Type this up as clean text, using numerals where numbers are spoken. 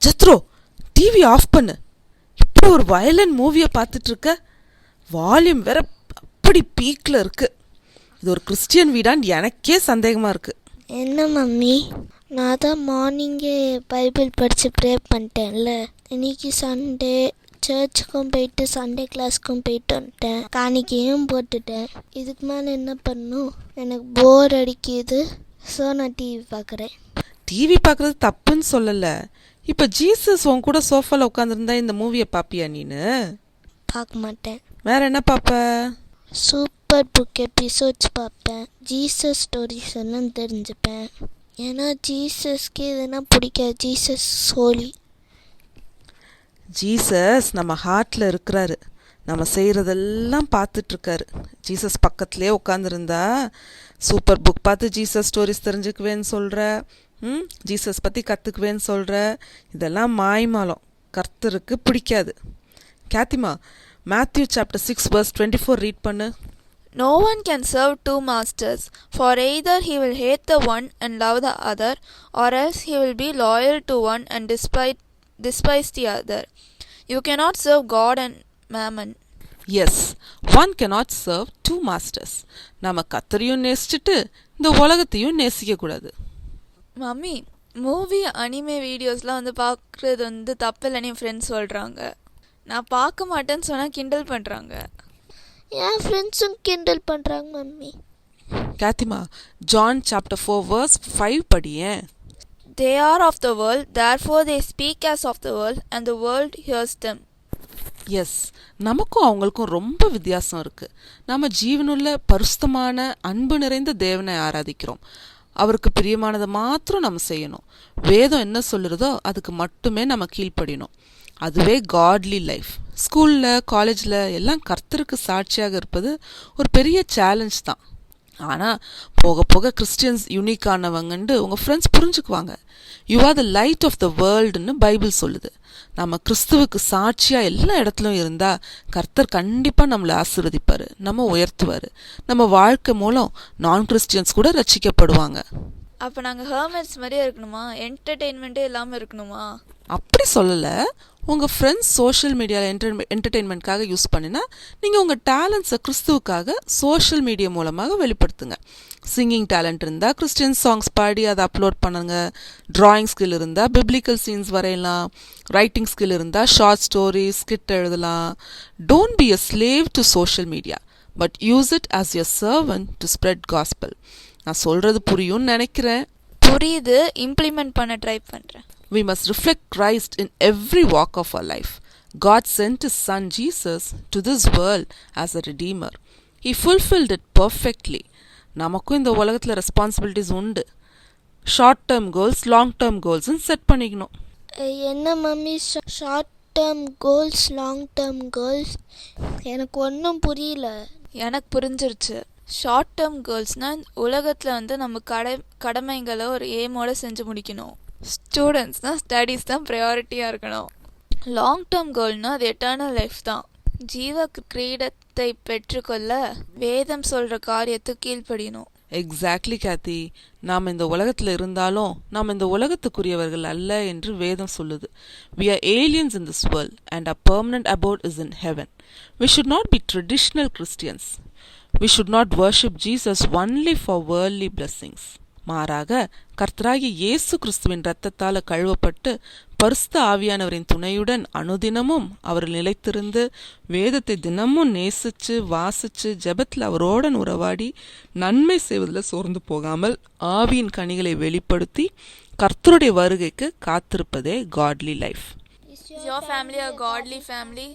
ஜத்ரோ, TV off பண்ணு. இப்படி ஒரு வயலண்ட் மூவியை பார்த்துட்டு இருக்க. வால்யூம் வேற அப்படி பீக்ல இருக்கு. இது ஒரு கிறிஸ்டியன் வீடான்னு எனக்கே சந்தேகமா இருக்கு. என்ன மம்மி, நான் தான் மார்னிங்கே பைபிள் படித்து ப்ரே பண்ணிட்டேன்ல. இன்னைக்கு சண்டே, சர்ச்சுக்கும் போயிட்டு சண்டே கிளாஸ்க்கும் போயிட்டு வந்துட்டேன். காணிக்கையும் போட்டுட்டேன். இதுக்கு மேலே என்ன பண்ணும்? எனக்கு போர் அடிக்குது. ஸோ நான் டிவி பார்க்குறேன். டிவி பார்க்குறது தப்புன்னு சொல்லலை. இப்போ ஜீசஸ் உன் கூட சோஃபாவில் உட்காந்துருந்தா இந்த மூவியை பார்ப்பியா நீனு? பார்க்க மாட்டேன். வேற என்ன பார்ப்ப? சூப்பர் புக் எபிசோட்ஸ் பார்ப்பேன். ஜீசஸ் ஸ்டோரிஸ் எல்லாம் தெரிஞ்சுப்பேன். ஏன்னா ஜீசஸ்க்கு எதுனா பிடிக்காது. ஜீசஸ் ஹோலி. ஜீசஸ் நம்ம ஹார்ட்டில் இருக்கிறாரு. நம்ம செய்கிறதெல்லாம் பார்த்துட்ருக்காரு. ஜீசஸ் பக்கத்துலேயே உட்காந்துருந்தா சூப்பர் புக் பார்த்து ஜீசஸ் ஸ்டோரிஸ் தெரிஞ்சுக்குவேன்னு சொல்கிற, ஜீசஸ் பற்றி கற்றுக்குவேன்னு சொல்கிற, இதெல்லாம் மாய்மாலம். கர்த்தருக்கு பிடிக்காது. கேத்திமா, Matthew chapter 6 verse 24 read பண்ணு. No one can serve two masters, for either he will hate the one and love the other, or else he will be loyal to one and despise the other. You cannot serve God and mammon. Yes, one cannot serve two masters. நம்ம கர்த்தரையும் நேசிச்சுட்டு இந்த உலகத்தையும் நேசிக்க கூடாது. Mummy, movie anime வீடியோஸ்லாம் பார்க்குறது தப்பில்லைன்னு என் friends சொல்கிறாங்க. நான் பார்க்க மாட்டேன்னு சொன்னால் கிண்டல் பண்ணுறாங்க. என் ஃப்ரெண்ட்ஸும் கிண்டல் பண்ணுறாங்க மம்மி. கேத்திமா, John chapter 4 verse 5 படியேன். They are of the world, therefore they speak as of the world, and the world hears them. Yes, நமக்கும் அவங்களுக்கும் ரொம்ப வித்தியாசம் இருக்கு. நம்ம ஜீவனுள்ள பரிசுத்தமான அன்பு நிறைந்த தேவனை ஆராதிக்கிறோம். அவருக்கு பிரியமானதை மாத்திரம் நம்ம செய்யணும். வேதம் என்ன சொல்லுறதோ அதுக்கு மட்டுமே நம்ம கீழ்ப்படியணும். அதுவே காட்லி லைஃப். ஸ்கூலில், காலேஜில் எல்லாம் கர்த்தருக்கு சாட்சியாக இருப்பது ஒரு பெரிய சேலஞ்ச் தான். ஆனால் போக போக கிறிஸ்டியன்ஸ் யூனிக்கானவங்கன்னு உங்கள் ஃப்ரெண்ட்ஸ் புரிஞ்சுக்குவாங்க. You are the light of the வேர்ல்டுன்னு பைபிள் சொல்லுது. நம்ம கிறிஸ்துவுக்கு சாட்சியாக எல்லா இடத்துலையும் இருந்தால் கர்த்தர் கண்டிப்பாக நம்மளை ஆசீர்வதிப்பார், நம்ம உயர்த்துவார். நம்ம வாழ்க்கை மூலம் நான் கிறிஸ்டியன்ஸ் கூட ரட்சிக்கப்படுவாங்க. அப்போ நாங்கள் ஹெர்மெட்ஸ் மாதிரியே இருக்கணுமா? என்டர்டெயின்மெண்ட்டே இல்லாமல் இருக்கணுமா? அப்படி சொல்லலை. உங்கள் ஃப்ரெண்ட்ஸ் சோஷியல் மீடியாவில் என்டர்டெயின்மெண்ட்காக யூஸ் பண்ணினா நீங்கள் உங்கள் டேலண்ட்ஸை கிறிஸ்துவுக்காக சோஷியல் மீடியா மூலமாக வெளிப்படுத்துங்க. சிங்கிங் டேலண்ட் இருந்தால் கிறிஸ்டியன் சாங்ஸ் பாடி அதை அப்லோட் பண்ணுங்க. ட்ராயிங் ஸ்கில் இருந்தால் பிப்ளிக்கல் சீன்ஸ் வரையலாம். ரைட்டிங் ஸ்கில் இருந்தால் ஷார்ட் ஸ்டோரிஸ், ஸ்கிட் எழுதலாம். Don't be a slave to social media, but use it as your servant to spread gospel. நான் சொல்கிறது புரியும்னு நினைக்கிறேன். புரியுது, இம்ப்ளிமெண்ட் பண்ண ட்ரை பண்ணுறேன். We must reflect Christ in every walk of our life. God sent His Son Jesus to this world as a Redeemer. He fulfilled it perfectly. நமக்கும் இந்த உலகத்தில் ரெஸ்பான்சிபிலிட்டிஸ் உண்டு. Short term goals, long term கோல்ஸ்ன்னு set பண்ணிக்கணும். என்ன mummy short term goals, long term goals? எனக்கு ஒன்றும் புரியல. எனக்கு புரிஞ்சிருச்சு. ஷார்ட் டேர்ம் கோல்ஸ்னால் உலகத்தில் நம்ம கடமைங்களை ஒரு எய்மோடு செஞ்சு முடிக்கணும். ஸ்டூடெண்ட்ஸ்னால் ஸ்டடீஸ் தான் ப்ரையாரிட்டியாக இருக்கணும். லாங் டேர்ம் கோல்னால் அது எட்டர்னல் லைஃப் தான். ஜீவ கிரீடத்தை பெற்றுக்கொள்ள வேதம் சொல்கிற காரியத்துக்கு கீழ்ப்படியணும். எக்ஸாக்ட்லி கேத்தி. நாம் இந்த உலகத்தில் இருந்தாலும் நாம் இந்த உலகத்துக்குரியவர்கள் அல்ல என்று வேதம் சொல்லுது. We are aliens in this world and our permanent abode is in heaven. We should not be traditional Christians. We should not worship Jesus only for worldly blessings. மாறாக கர்த்தராகிய இயேசு கிறிஸ்துவின் இரத்தத்தால் கழுவப்பட்டு பரிசுத்த ஆவியானவரின் துணையுடன் அனுதினமும் அவர் நிலைத்திருந்து வேதத்தை தினமும் நேசிச்சு வாசிச்சு ஜெபத்தில் அவரோடன் உறவாடி நன்மை செய்வதில் சோர்ந்து போகாமல் ஆவியின் கனிகளை வெளிப்படுத்தி கர்த்தருடைய வருகைக்கு காத்திருப்பதே காட்லி life. Is your family a godly family?